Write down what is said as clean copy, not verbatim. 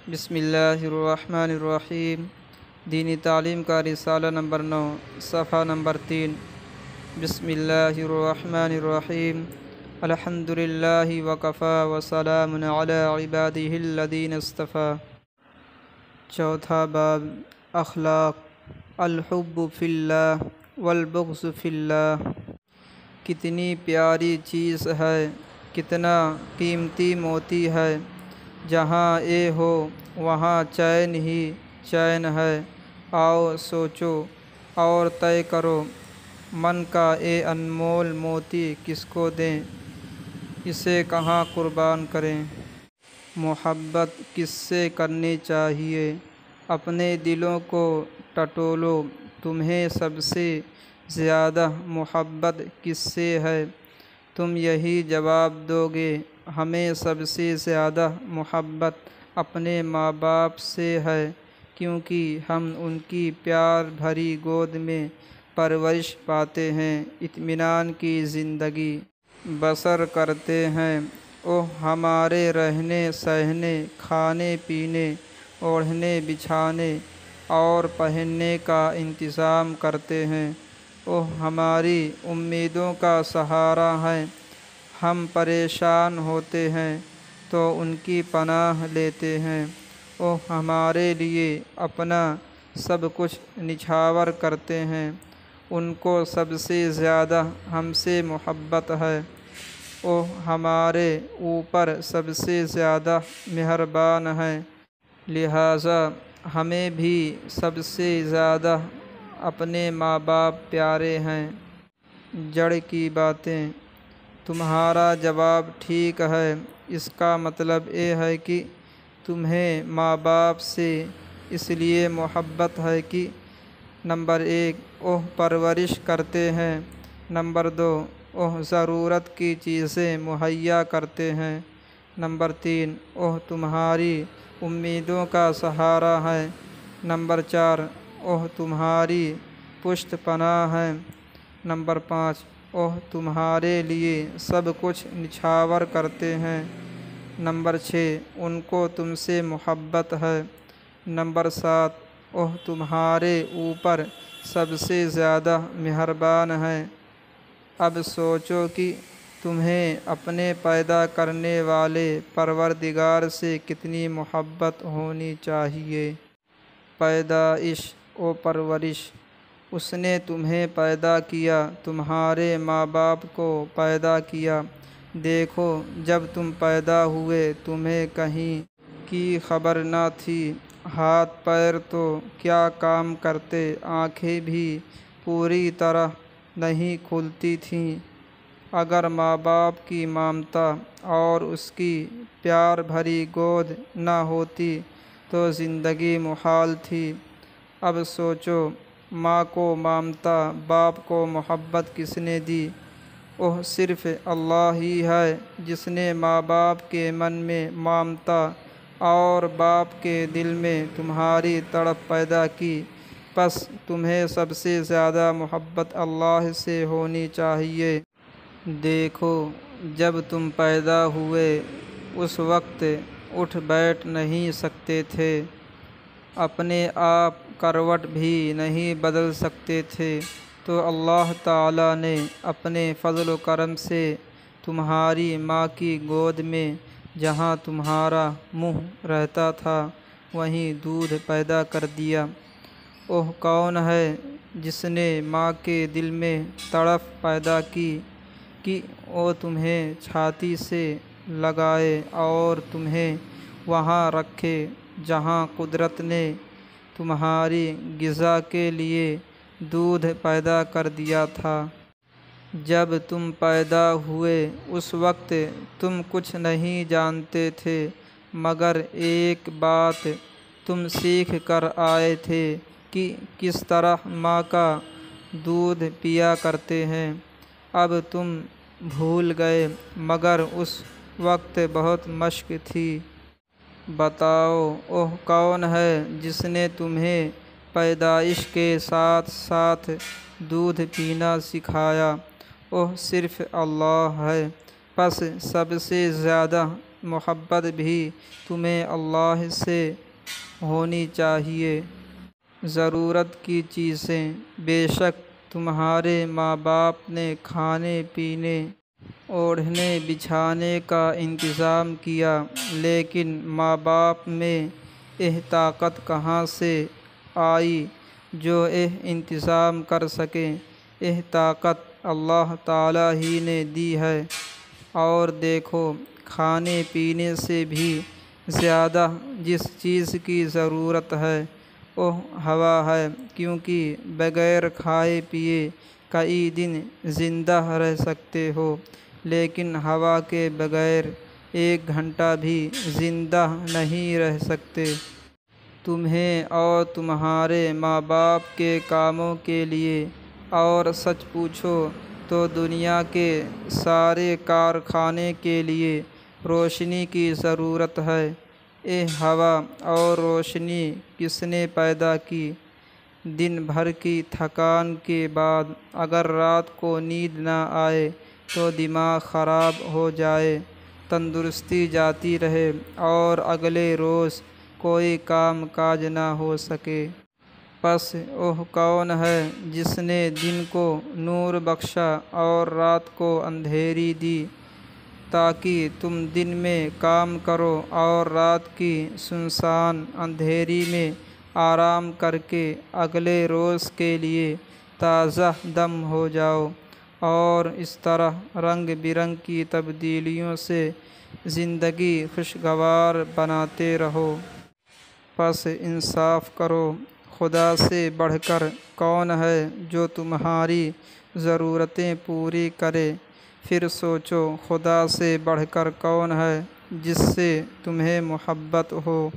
بسم اللہ الرحمن الرحیم۔ دینی تعلیم کا رسالہ نمبر 9 صفحہ نمبر 3۔ بسم اللہ الرحمن الرحیم۔ الحمد للہ وکفیٰ وسلام علی عبادہ الذین اصطفیٰ۔ چوتھا باب اخلاق۔ الحب فی اللہ والبغض فی اللہ۔ کتنی پیاری چیز ہے، کتنا قیمتی موتی ہے، جہاں اے ہو وہاں چین ہی چین ہے۔ آؤ سوچو اور طے کرو، من کا اے انمول موتی کس کو دیں، اسے کہاں قربان کریں۔ محبت کس سے کرنی چاہیے، اپنے دلوں کو ٹٹولو، تمہیں سب سے زیادہ محبت کس سے ہے؟ تم یہی جواب دو گے، ہمیں سب سے زیادہ محبت اپنے ماں باپ سے ہے، کیونکہ ہم ان کی پیار بھری گود میں پرورش پاتے ہیں، اطمینان کی زندگی بسر کرتے ہیں۔ وہ ہمارے رہنے سہنے، کھانے پینے، اوڑھنے بچھانے اور پہننے کا انتظام کرتے ہیں۔ وہ ہماری امیدوں کا سہارا ہیں۔ ہم پریشان ہوتے ہیں تو ان کی پناہ لیتے ہیں۔ وہ ہمارے لیے اپنا سب کچھ نچھاور کرتے ہیں۔ ان کو سب سے زیادہ ہم سے محبت ہے۔ وہ ہمارے اوپر سب سے زیادہ مہربان ہیں، لہٰذا ہمیں بھی سب سے زیادہ اپنے ماں باپ پیارے ہیں۔ جڑ کی باتیں۔ تمہارا جواب ٹھیک ہے، اس کا مطلب یہ ہے کہ تمہیں ماں باپ سے اس لیے محبت ہے کہ نمبر 1 وہ پرورش کرتے ہیں، نمبر 2 وہ ضرورت کی چیزیں مہیا کرتے ہیں، نمبر 3 وہ تمہاری امیدوں کا سہارا ہے، نمبر 4 وہ تمہاری پشت پناہ ہیں، نمبر 5 وہ تمہارے لیے سب کچھ نچھاور کرتے ہیں، نمبر 6 ان کو تم سے محبت ہے، نمبر 7 وہ تمہارے اوپر سب سے زیادہ مہربان ہیں۔ اب سوچو کہ تمہیں اپنے پیدا کرنے والے پروردگار سے کتنی محبت ہونی چاہیے۔ پیدائش و پرورش۔ اس نے تمہیں پیدا کیا، تمہارے ماں باپ کو پیدا کیا۔ دیکھو، جب تم پیدا ہوئے تمہیں کہیں کی خبر نہ تھی، ہاتھ پیر تو کیا کام کرتے، آنکھیں بھی پوری طرح نہیں کھلتی تھیں۔ اگر ماں باپ کی ممتا اور اس کی پیار بھری گود نہ ہوتی تو زندگی محال تھی۔ اب سوچو، ماں کو ممتا، باپ کو محبت کس نے دی؟ وہ صرف اللہ ہی ہے، جس نے ماں باپ کے من میں ممتا اور باپ کے دل میں تمہاری تڑپ پیدا کی۔ پس تمہیں سب سے زیادہ محبت اللہ سے ہونی چاہیے۔ دیکھو، جب تم پیدا ہوئے اس وقت اٹھ بیٹھ نہیں سکتے تھے، اپنے آپ کروٹ بھی نہیں بدل سکتے تھے، تو اللہ تعالیٰ نے اپنے فضل و کرم سے تمہاری ماں کی گود میں جہاں تمہارا منہ رہتا تھا وہیں دودھ پیدا کر دیا۔ وہ کون ہے جس نے ماں کے دل میں تڑپ پیدا کی کہ وہ تمہیں چھاتی سے لگائے اور تمہیں وہاں رکھے جہاں قدرت نے تمہاری غذا کے لیے دودھ پیدا کر دیا تھا۔ جب تم پیدا ہوئے اس وقت تم کچھ نہیں جانتے تھے، مگر ایک بات تم سیکھ کر آئے تھے کہ کس طرح ماں کا دودھ پیا کرتے ہیں۔ اب تم بھول گئے، مگر اس وقت بہت مشق تھی۔ بتاؤ، وہ کون ہے جس نے تمہیں پیدائش کے ساتھ ساتھ دودھ پینا سکھایا؟ وہ صرف اللہ ہے۔ پس سب سے زیادہ محبت بھی تمہیں اللہ سے ہونی چاہیے۔ ضرورت کی چیزیں، بے شک تمہارے ماں باپ نے کھانے پینے اوڑھنے بچھانے کا انتظام کیا، لیکن ماں باپ میں یہ طاقت کہاں سے آئی جو یہ انتظام کر سکیں؟ یہ طاقت اللہ تعالیٰ ہی نے دی ہے۔ اور دیکھو، کھانے پینے سے بھی زیادہ جس چیز کی ضرورت ہے وہ ہوا ہے، کیونکہ بغیر کھائے پیے کئی دن زندہ رہ سکتے ہو، لیکن ہوا کے بغیر 1 گھنٹہ بھی زندہ نہیں رہ سکتے۔ تمہیں اور تمہارے ماں باپ کے کاموں کے لیے اور سچ پوچھو تو دنیا کے سارے کارخانے کے لیے روشنی کی ضرورت ہے۔ یہ ہوا اور روشنی کس نے پیدا کی؟ دن بھر کی تھکان کے بعد اگر رات کو نیند نہ آئے تو دماغ خراب ہو جائے، تندرستی جاتی رہے اور اگلے روز کوئی کام کاج نہ ہو سکے۔ پس وہ کون ہے جس نے دن کو نور بخشا اور رات کو اندھیری دی، تاکہ تم دن میں کام کرو اور رات کی سنسان اندھیری میں آرام کر کے اگلے روز کے لیے تازہ دم ہو جاؤ، اور اس طرح رنگ برنگ کی تبدیلیوں سے زندگی خوشگوار بناتے رہو۔ پس انصاف کرو، خدا سے بڑھ کر کون ہے جو تمہاری ضرورتیں پوری کرے؟ پھر سوچو، خدا سے بڑھ کر کون ہے جس سے تمہیں محبت ہو؟